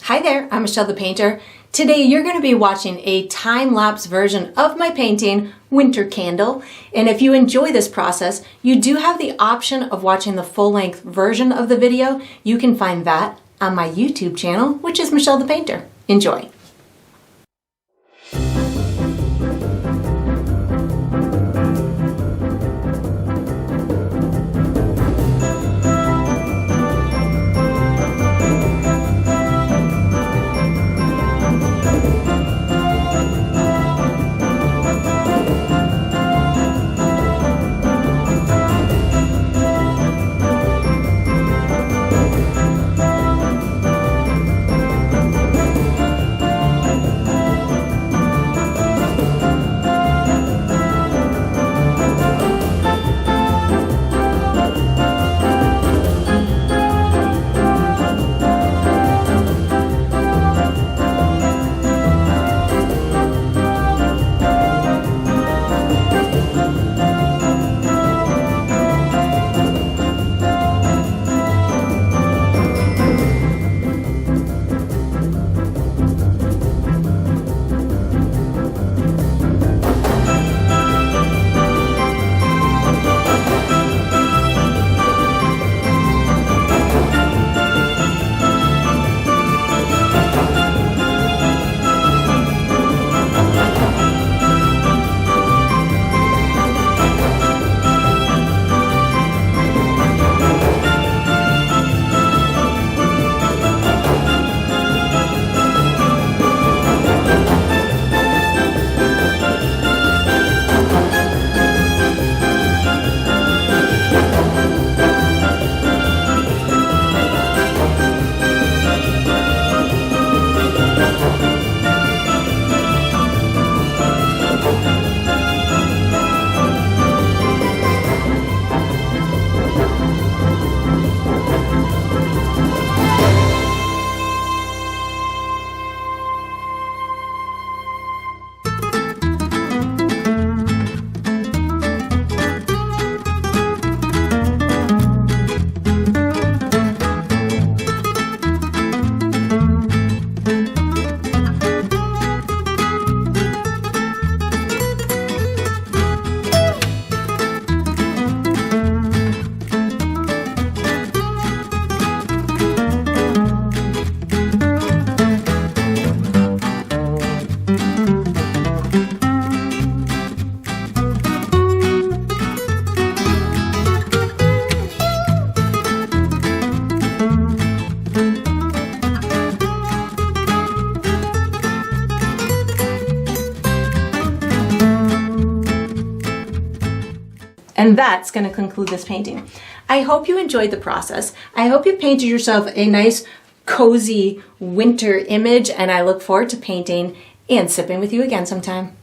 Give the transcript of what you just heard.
Hi there, I'm Michelle the Painter. Today you're going to be watching a time-lapse version of my painting, Winter Candle. And if you enjoy this process, you do have the option of watching the full-length version of the video. You can find that on my YouTube channel, which is Michelle the Painter. Enjoy. And that's going to conclude this painting. I hope you enjoyed the process. I hope you painted yourself a nice, cozy winter image, and I look forward to painting and sipping with you again sometime.